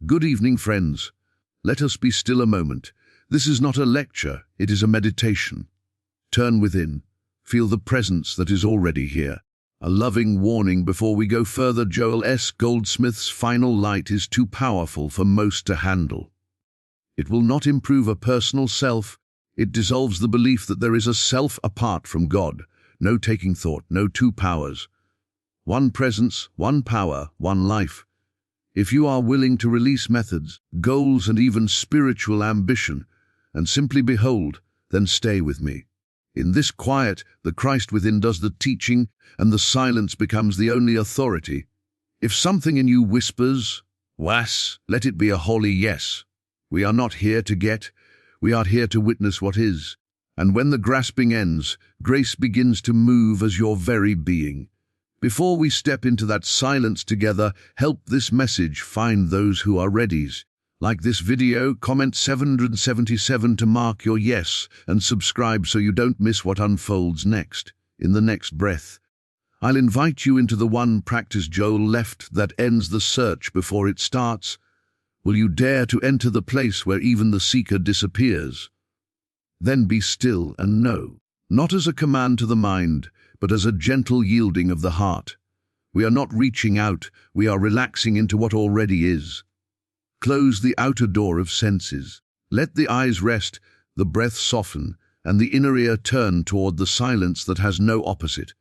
Good evening, friends. Let us be still a moment. This is not a lecture, it is a meditation. Turn within. Feel the presence that is already here. A loving warning before we go further. Joel S. Goldsmith's final light is too powerful for most to handle. It will not improve a personal self. It dissolves the belief that there is a self apart from God. No taking thought, no two powers. One presence, one power, one life. If you are willing to release methods, goals, and even spiritual ambition, and simply behold, then stay with me. In this quiet, the Christ within does the teaching, and the silence becomes the only authority. If something in you whispers, "Was," let it be a holy yes. We are not here to get, we are here to witness what is. And when the grasping ends, grace begins to move as your very being. Before we step into that silence together, help this message find those who are readies. Like this video, comment 777 to mark your yes, and subscribe so you don't miss what unfolds next. In the next breath, I'll invite you into the one practice Joel left that ends the search before it starts. Will you dare to enter the place where even the seeker disappears? Then be still and know, not as a command to the mind, but as a gentle yielding of the heart. We are not reaching out, we are relaxing into what already is. Close the outer door of senses. Let the eyes rest, the breath soften, and the inner ear turn toward the silence that has no opposite.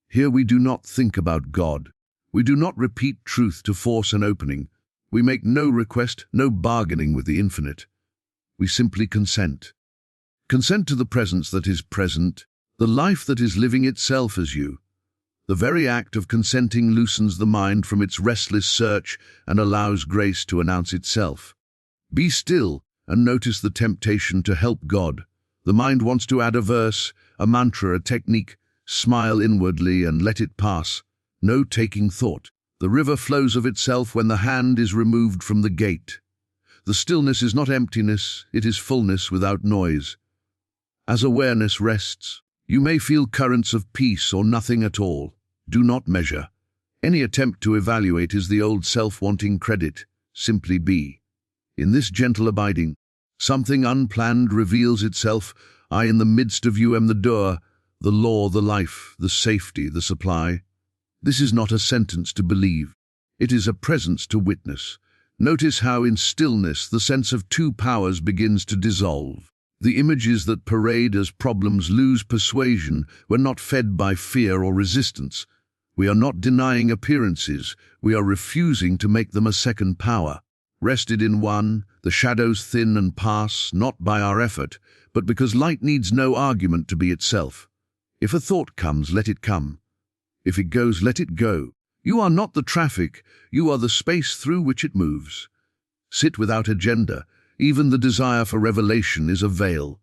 Here we do not think about God. We do not repeat truth to force an opening. We make no request, no bargaining with the infinite. We simply consent. Consent to the presence that is present, the life that is living itself as you. The very act of consenting loosens the mind from its restless search and allows grace to announce itself. Be still and notice the temptation to help God. The mind wants to add a verse, a mantra, a technique. Smile inwardly and let it pass. No taking thought. The river flows of itself when the hand is removed from the gate. The stillness is not emptiness, it is fullness without noise. As awareness rests, you may feel currents of peace or nothing at all. Do not measure. Any attempt to evaluate is the old self wanting credit. Simply be. In this gentle abiding, something unplanned reveals itself. I in the midst of you am the door, the law, the life, the safety, the supply. This is not a sentence to believe. It is a presence to witness. Notice how in stillness the sense of two powers begins to dissolve. The images that parade as problems lose persuasion when not fed by fear or resistance. We are not denying appearances, we are refusing to make them a second power. Rested in one, the shadows thin and pass, not by our effort, but because light needs no argument to be itself. If a thought comes, let it come. If it goes, let it go. You are not the traffic, you are the space through which it moves. Sit without agenda. Even the desire for revelation is a veil.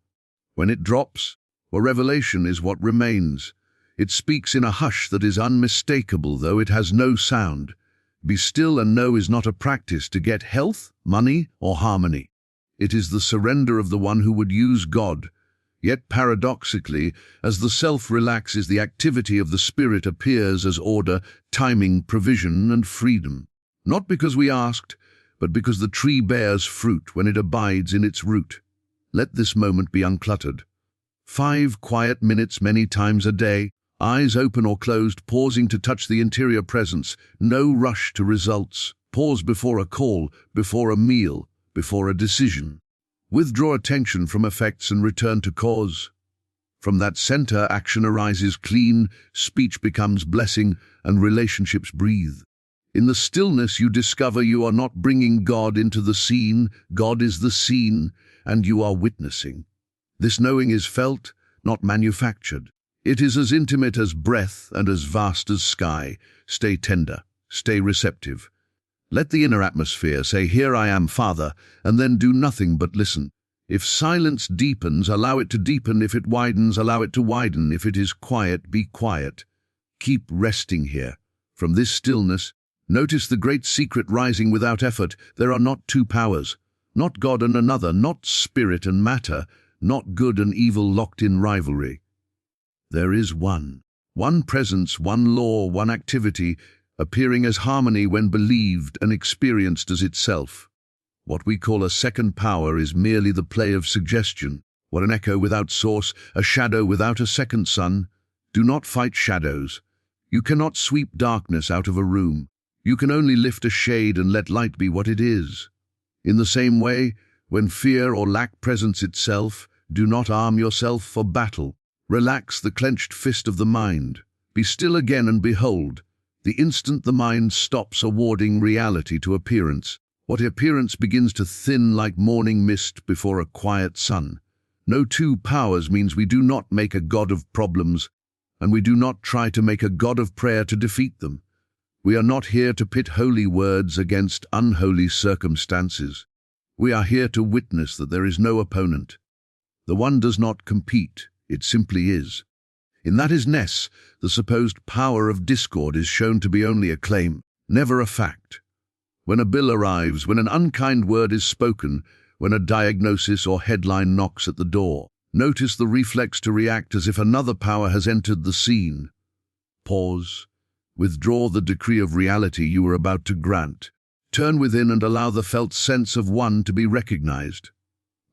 When it drops, or revelation is what remains. It speaks in a hush that is unmistakable, though it has no sound. Be still and know is not a practice to get health, money, or harmony. It is the surrender of the one who would use God. Yet paradoxically, as the self relaxes, the activity of the spirit appears as order, timing, provision, and freedom. Not because we asked, but because the tree bears fruit when it abides in its root. Let this moment be uncluttered. 5 quiet minutes many times a day, eyes open or closed, pausing to touch the interior presence. No rush to results. Pause before a call, before a meal, before a decision. Withdraw attention from effects and return to cause. From that center, action arises clean, speech becomes blessing, and relationships breathe. In the stillness, you discover you are not bringing God into the scene, God is the scene, and you are witnessing. This knowing is felt, not manufactured. It is as intimate as breath and as vast as sky. Stay tender, stay receptive. Let the inner atmosphere say, "Here I am, Father," and then do nothing but listen. If silence deepens, allow it to deepen. If it widens, allow it to widen. If it is quiet, be quiet. Keep resting here. From this stillness, notice the great secret rising without effort. There are not two powers, not God and another, not spirit and matter, not good and evil locked in rivalry. There is one presence, one law, one activity, appearing as harmony when believed and experienced as itself. What we call a second power is merely the play of suggestion. What an echo without source, a shadow without a second sun. Do not fight shadows. You cannot sweep darkness out of a room. You can only lift a shade and let light be what it is. In the same way, when fear or lack presents itself, do not arm yourself for battle. Relax the clenched fist of the mind. Be still again and behold. The instant the mind stops awarding reality to appearance, what appearance begins to thin like morning mist before a quiet sun. No two powers means we do not make a god of problems, and we do not try to make a god of prayer to defeat them. We are not here to pit holy words against unholy circumstances. We are here to witness that there is no opponent. The one does not compete, it simply is. In that isness, the supposed power of discord is shown to be only a claim, never a fact. When a bill arrives, when an unkind word is spoken, when a diagnosis or headline knocks at the door, notice the reflex to react as if another power has entered the scene. Pause. Withdraw the decree of reality you are about to grant. Turn within and allow the felt sense of one to be recognized.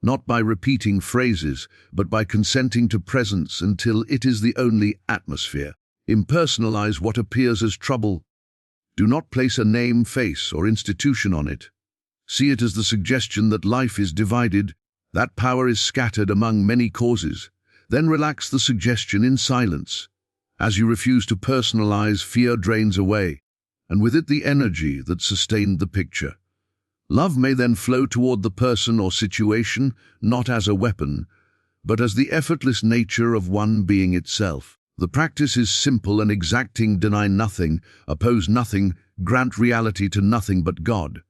Not by repeating phrases, but by consenting to presence until it is the only atmosphere. Impersonalize what appears as trouble. Do not place a name, face, or institution on it. See it as the suggestion that life is divided, that power is scattered among many causes. Then relax the suggestion in silence. As you refuse to personalize, fear drains away, and with it the energy that sustained the picture. Love may then flow toward the person or situation, not as a weapon, but as the effortless nature of one being itself. The practice is simple and exacting: deny nothing, oppose nothing, grant reality to nothing but God.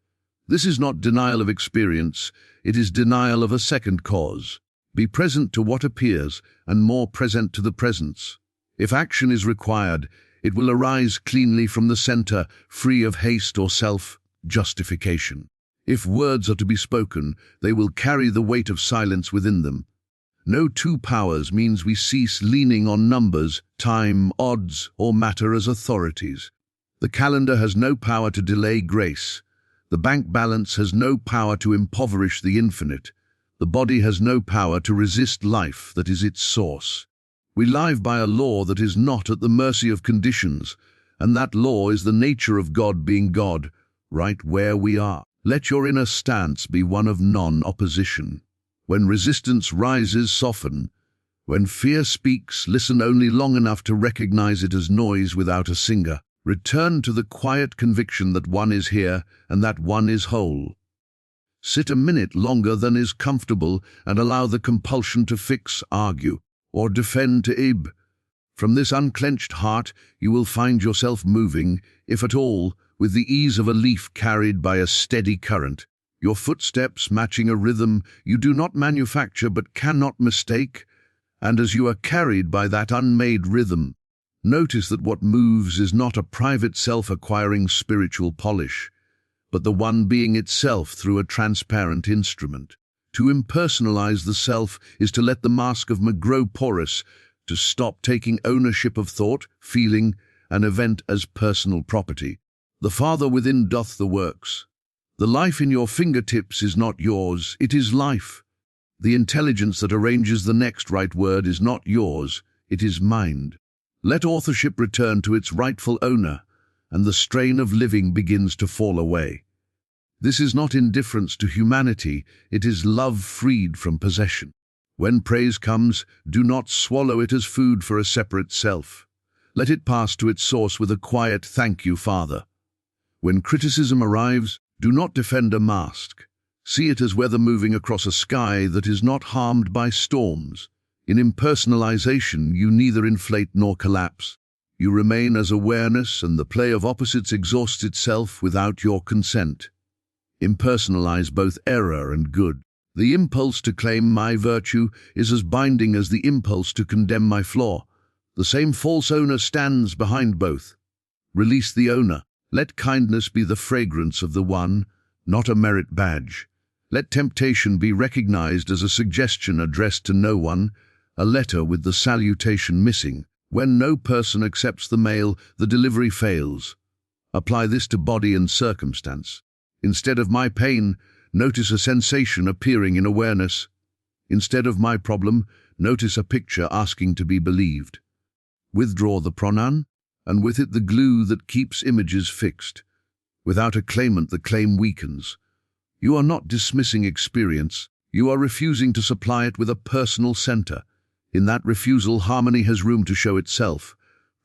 This is not denial of experience, it is denial of a second cause. Be present to what appears, and more present to the presence. If action is required, it will arise cleanly from the center, free of haste or self-justification. If words are to be spoken, they will carry the weight of silence within them. No two powers means we cease leaning on numbers, time, odds, or matter as authorities. The calendar has no power to delay grace. The bank balance has no power to impoverish the infinite. The body has no power to resist life that is its source. We live by a law that is not at the mercy of conditions, and that law is the nature of God being God, right where we are. Let your inner stance be one of non-opposition. When resistance rises, soften. When fear speaks, listen only long enough to recognize it as noise without a singer. Return to the quiet conviction that one is here and that one is whole. Sit a minute longer than is comfortable and allow the compulsion to fix, argue, or defend to ebb. From this unclenched heart, you will find yourself moving, if at all, with the ease of a leaf carried by a steady current. Your footsteps matching a rhythm you do not manufacture but cannot mistake, and as you are carried by that unmade rhythm, notice that what moves is not a private self-acquiring spiritual polish, but the one being itself through a transparent instrument. To impersonalize the self is to let the mask of me grow porous, to stop taking ownership of thought, feeling, and event as personal property. The Father within doth the works. The life in your fingertips is not yours, it is life. The intelligence that arranges the next right word is not yours, it is mind. Let authorship return to its rightful owner, and the strain of living begins to fall away. This is not indifference to humanity, it is love freed from possession. When praise comes, do not swallow it as food for a separate self. Let it pass to its source with a quiet "Thank you, Father." When criticism arrives, do not defend a mask. See it as weather moving across a sky that is not harmed by storms. In impersonalization, you neither inflate nor collapse. You remain as awareness, and the play of opposites exhausts itself without your consent. Impersonalize both error and good. The impulse to claim my virtue is as binding as the impulse to condemn my flaw. The same false owner stands behind both. Release the owner. Let kindness be the fragrance of the one, not a merit badge. Let temptation be recognized as a suggestion addressed to no one, a letter with the salutation missing. When no person accepts the mail, the delivery fails. Apply this to body and circumstance. Instead of my pain, notice a sensation appearing in awareness. Instead of my problem, notice a picture asking to be believed. Withdraw the pronoun, and with it the glue that keeps images fixed. Without a claimant, the claim weakens. You are not dismissing experience, you are refusing to supply it with a personal center. In that refusal, harmony has room to show itself.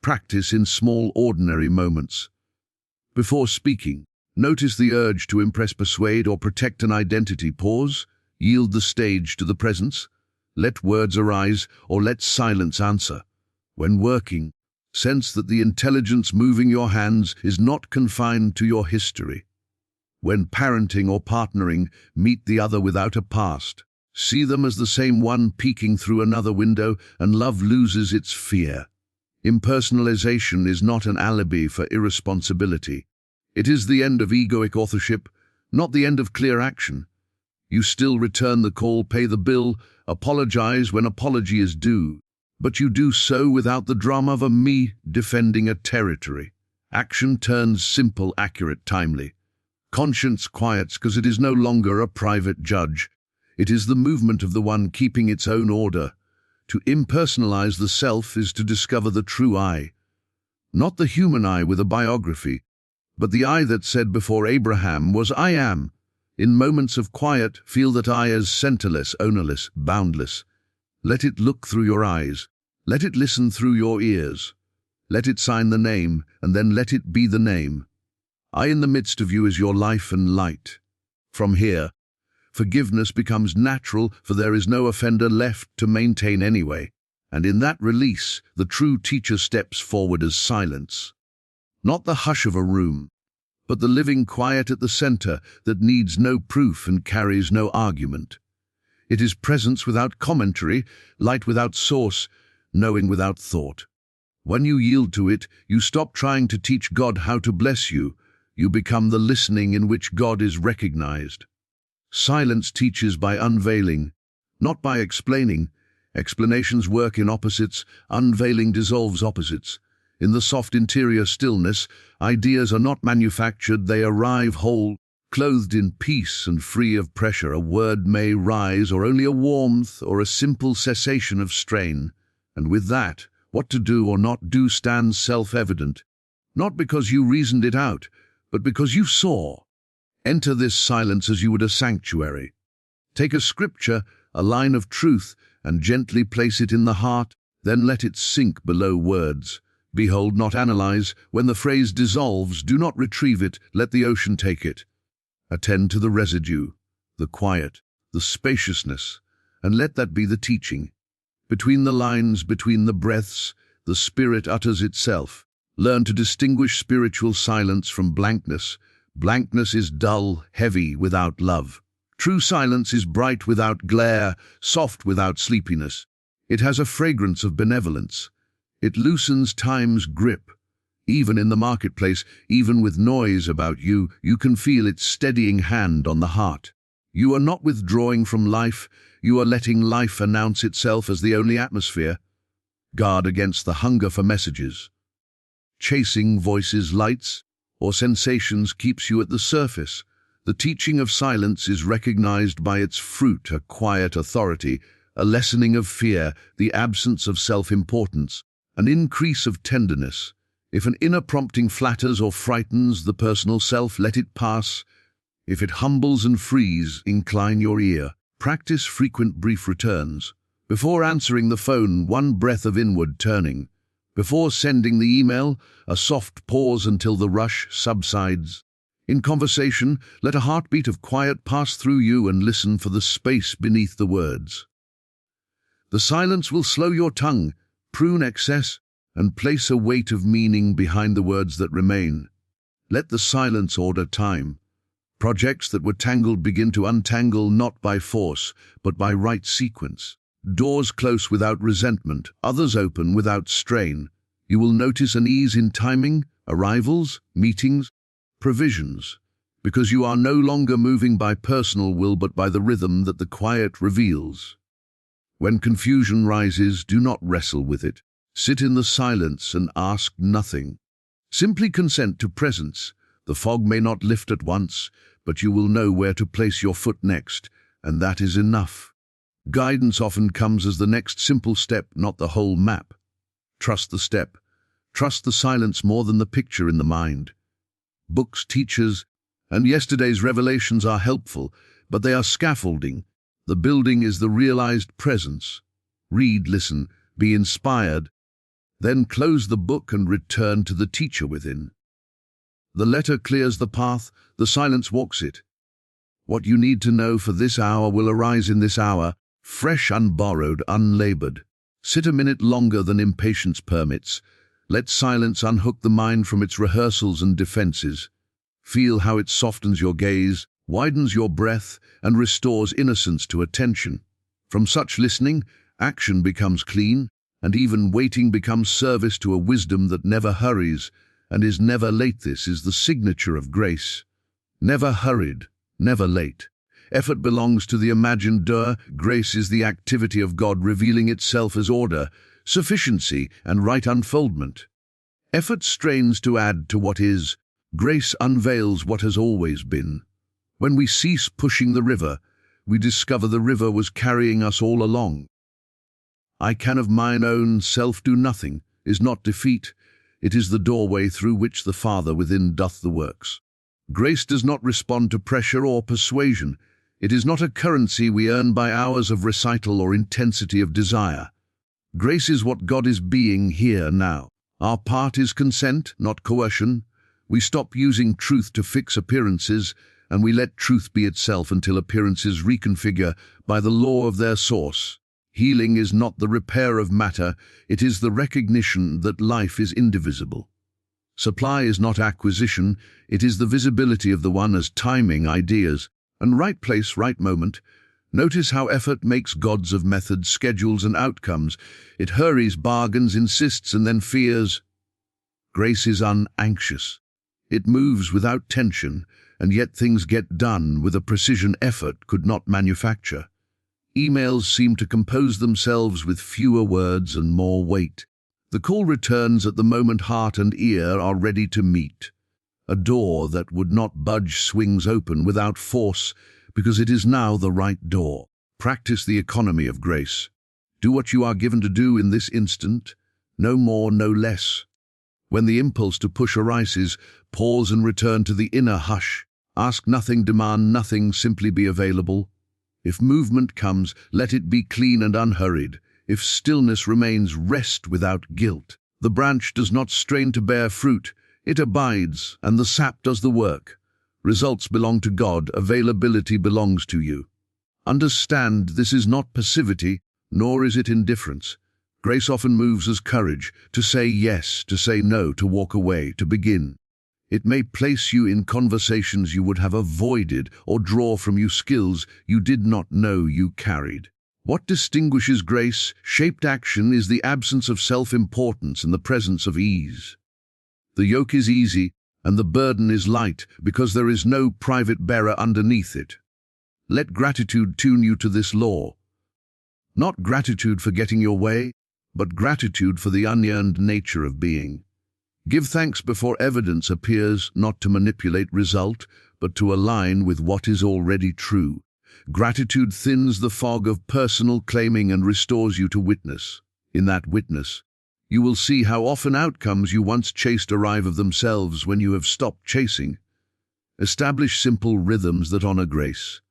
Practice in small, ordinary moments. Before speaking, notice the urge to impress, persuade, or protect an identity. Pause, yield the stage to the presence. Let words arise, or let silence answer. When working, sense that the intelligence moving your hands is not confined to your history. When parenting or partnering, meet the other without a past. See them as the same one peeking through another window, and love loses its fear. Impersonalization is not an alibi for irresponsibility. It is the end of egoic authorship, not the end of clear action. You still return the call, pay the bill, apologize when apology is due, but you do so without the drama of a me defending a territory. Action turns simple, accurate, timely. Conscience quiets because it is no longer a private judge. It is the movement of the one keeping its own order. To impersonalize the self is to discover the true I. Not the human I with a biography, but the I that said before Abraham was I am. In moments of quiet, feel that I as centerless, ownerless, boundless. Let it look through your eyes. Let it listen through your ears. Let it sign the name, and then let it be the name. I in the midst of you is your life and light. From here, forgiveness becomes natural, for there is no offender left to maintain anyway. And in that release, the true teacher steps forward as silence. Not the hush of a room, but the living quiet at the center that needs no proof and carries no argument. It is presence without commentary, light without source, knowing without thought. When you yield to it, you stop trying to teach God how to bless you. You become the listening in which God is recognized. Silence teaches by unveiling, not by explaining. Explanations work in opposites, unveiling dissolves opposites. In the soft interior stillness, ideas are not manufactured, they arrive whole, clothed in peace and free of pressure. A word may rise, or only a warmth, or a simple cessation of strain. And with that, what to do or not do stands self-evident, not because you reasoned it out, but because you saw. Enter this silence as you would a sanctuary. Take a scripture, a line of truth, and gently place it in the heart, then let it sink below words. Behold, not analyze. When the phrase dissolves, do not retrieve it, let the ocean take it. Attend to the residue, the quiet, the spaciousness, and let that be the teaching. Between the lines, between the breaths, the spirit utters itself. Learn to distinguish spiritual silence from blankness. Blankness is dull, heavy, without love. True silence is bright without glare, soft without sleepiness. It has a fragrance of benevolence. It loosens time's grip. Even in the marketplace, even with noise about you, you can feel its steadying hand on the heart. You are not withdrawing from life, you are letting life announce itself as the only atmosphere. Guard against the hunger for messages. Chasing voices, lights, or sensations keeps you at the surface. The teaching of silence is recognized by its fruit, a quiet authority, a lessening of fear, the absence of self-importance, an increase of tenderness. If an inner prompting flatters or frightens the personal self, let it pass. If it humbles and frees, incline your ear. Practice frequent brief returns. Before answering the phone, one breath of inward turning. Before sending the email, a soft pause until the rush subsides. In conversation, let a heartbeat of quiet pass through you and listen for the space beneath the words. The silence will slow your tongue, prune excess, and place a weight of meaning behind the words that remain. Let the silence order time. Projects that were tangled begin to untangle, not by force, but by right sequence. Doors close without resentment, others open without strain. You will notice an ease in timing, arrivals, meetings, provisions, because you are no longer moving by personal will but by the rhythm that the quiet reveals. When confusion rises, do not wrestle with it. Sit in the silence and ask nothing. Simply consent to presence. The fog may not lift at once, but you will know where to place your foot next, and that is enough. Guidance often comes as the next simple step, not the whole map. Trust the step. Trust the silence more than the picture in the mind. Books, teachers, and yesterday's revelations are helpful, but they are scaffolding. The building is the realized presence. Read, listen, be inspired. Then close the book and return to the teacher within. The letter clears the path, the silence walks it. What you need to know for this hour will arise in this hour, fresh, unborrowed, unlabored. Sit a minute longer than impatience permits. Let silence unhook the mind from its rehearsals and defenses. Feel how it softens your gaze, widens your breath, and restores innocence to attention. From such listening, action becomes clean, and even waiting becomes service to a wisdom that never hurries and is never late. This is the signature of grace. Never hurried, never late. Effort belongs to the imagined doer. Grace is the activity of God revealing itself as order, sufficiency, and right unfoldment. Effort strains to add to what is. Grace unveils what has always been. When we cease pushing the river, we discover the river was carrying us all along. I can of mine own self do nothing, is not defeat. It is the doorway through which the Father within doth the works. Grace does not respond to pressure or persuasion. It is not a currency we earn by hours of recital or intensity of desire. Grace is what God is being here now. Our part is consent, not coercion. We stop using truth to fix appearances, and we let truth be itself until appearances reconfigure by the law of their source. Healing is not the repair of matter, it is the recognition that life is indivisible. Supply is not acquisition, it is the visibility of the one as timing, ideas, and right place, right moment. Notice how effort makes gods of methods, schedules, and outcomes. It hurries, bargains, insists, and then fears. Grace is unanxious. It moves without tension, and yet things get done with a precision effort could not manufacture. Emails seem to compose themselves with fewer words and more weight. The call returns at the moment heart and ear are ready to meet. A door that would not budge swings open without force because it is now the right door. Practice the economy of grace. Do what you are given to do in this instant, no more, no less. When the impulse to push arises, pause and return to the inner hush. Ask nothing, demand nothing, simply be available. If movement comes, let it be clean and unhurried. If stillness remains, rest without guilt. The branch does not strain to bear fruit. It abides, and the sap does the work. Results belong to God, availability belongs to you. Understand, this is not passivity, nor is it indifference. Grace often moves as courage, to say yes, to say no, to walk away, to begin. It may place you in conversations you would have avoided or draw from you skills you did not know you carried. What distinguishes grace-shaped action is the absence of self-importance and the presence of ease. The yoke is easy and the burden is light because there is no private bearer underneath it. Let gratitude tune you to this law. Not gratitude for getting your way, but gratitude for the unearned nature of being. Give thanks before evidence appears, not to manipulate result, but to align with what is already true. Gratitude thins the fog of personal claiming and restores you to witness. In that witness, you will see how often outcomes you once chased arrive of themselves when you have stopped chasing. Establish simple rhythms that honor grace.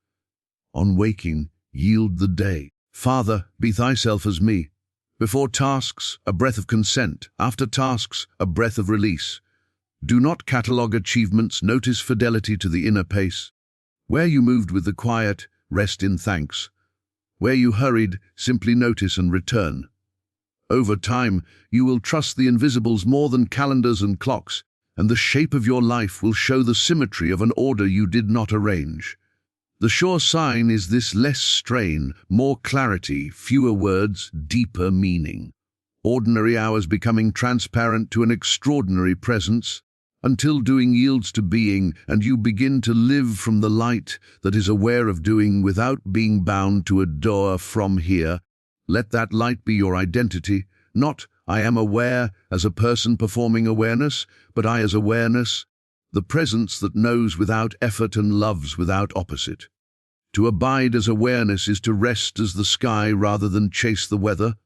On waking, yield the day. Father, be thyself as me. Before tasks, a breath of consent. After tasks, a breath of release. Do not catalogue achievements, notice fidelity to the inner pace. Where you moved with the quiet, rest in thanks. Where you hurried, simply notice and return. Over time, you will trust the invisibles more than calendars and clocks, and the shape of your life will show the symmetry of an order you did not arrange. The sure sign is this: less strain, more clarity, fewer words, deeper meaning. Ordinary hours becoming transparent to an extraordinary presence, until doing yields to being, and you begin to live from the light that is aware of doing without being bound to a door from here. Let that light be your identity, not I am aware as a person performing awareness, but I as awareness, the presence that knows without effort and loves without opposite. To abide as awareness is to rest as the sky rather than chase the weather.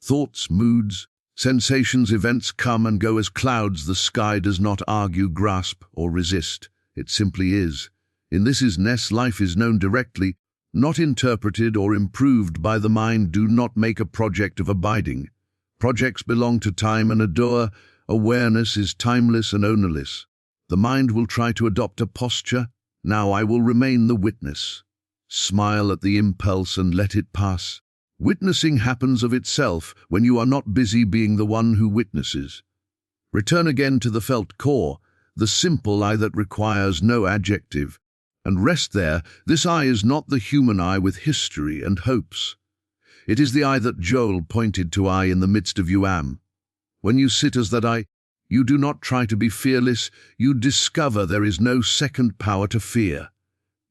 Thoughts, moods, sensations, events come and go as clouds. The sky does not argue, grasp, or resist. It simply is. In this isness, life is known directly, not interpreted or improved by the mind. Do not make a project of abiding. Projects belong to time and adore. Awareness is timeless and ownerless. The mind will try to adopt a posture. Now I will remain the witness. Smile at the impulse and let it pass. Witnessing happens of itself when you are not busy being the one who witnesses. Return again to the felt core, the simple I that requires no adjective, and rest there. This I is not the human I with history and hopes. It is the I that Joel pointed to, I in the midst of you am. When you sit as that I, you do not try to be fearless, you discover there is no second power to fear.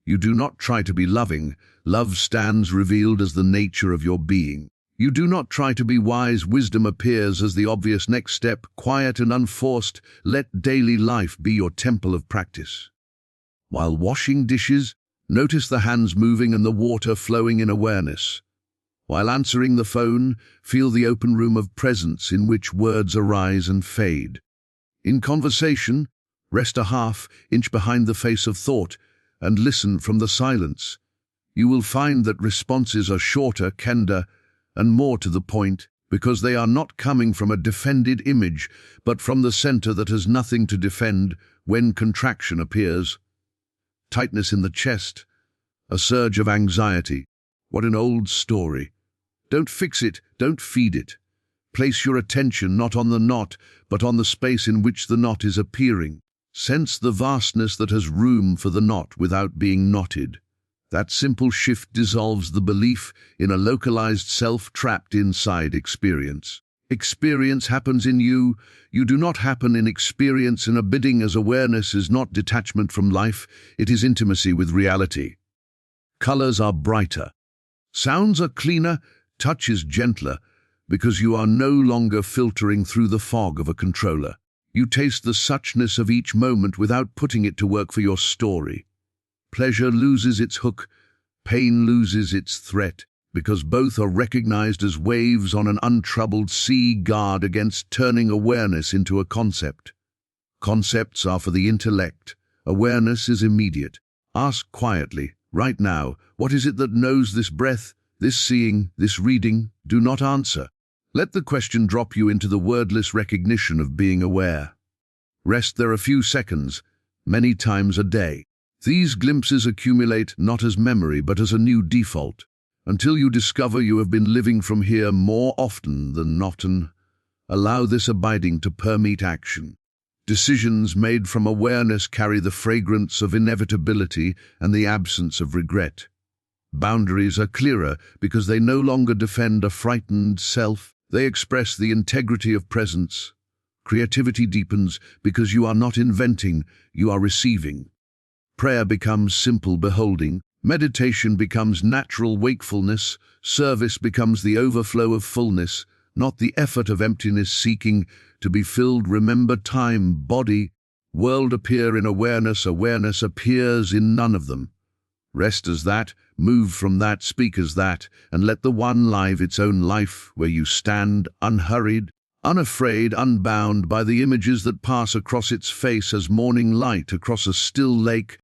You do not try to be loving, love stands revealed as the nature of your being. You do not try to be wise, wisdom appears as the obvious next step, quiet and unforced. Let daily life be your temple of practice. While washing dishes, notice the hands moving and the water flowing in awareness. While answering the phone, feel the open room of presence in which words arise and fade. In conversation, rest a half-inch behind the face of thought and listen from the silence. You will find that responses are shorter, candor, and more to the point, because they are not coming from a defended image, but from the center that has nothing to defend. When contraction appears, tightness in the chest, a surge of anxiety. What an old story. Don't fix it, don't feed it. Place your attention not on the knot, but on the space in which the knot is appearing. Sense the vastness that has room for the knot without being knotted. That simple shift dissolves the belief in a localized self trapped inside experience. Experience happens in you. You do not happen in experience. In abiding as awareness is not detachment from life, it is intimacy with reality. Colors are brighter. Sounds are cleaner. Touch is gentler, because you are no longer filtering through the fog of a controller. You taste the suchness of each moment without putting it to work for your story. Pleasure loses its hook, pain loses its threat, because both are recognized as waves on an untroubled sea. Guard against turning awareness into a concept. Concepts are for the intellect. Awareness is immediate. Ask quietly, right now, what is it that knows this breath, this seeing, this reading? Do not answer. Let the question drop you into the wordless recognition of being aware. Rest there a few seconds, many times a day. These glimpses accumulate not as memory but as a new default, until you discover you have been living from here more often than not, and allow this abiding to permeate action. Decisions made from awareness carry the fragrance of inevitability and the absence of regret. Boundaries are clearer because they no longer defend a frightened self. They express the integrity of presence. Creativity deepens because you are not inventing, you are receiving. Prayer becomes simple beholding. Meditation becomes natural wakefulness. Service becomes the overflow of fullness, not the effort of emptiness seeking to be filled. Remember, time, body, world appear in awareness. Awareness appears in none of them. Rest as that, move from that, speak as that, and let the one live its own life where you stand, unhurried, unafraid, unbound by the images that pass across its face as morning light across a still lake.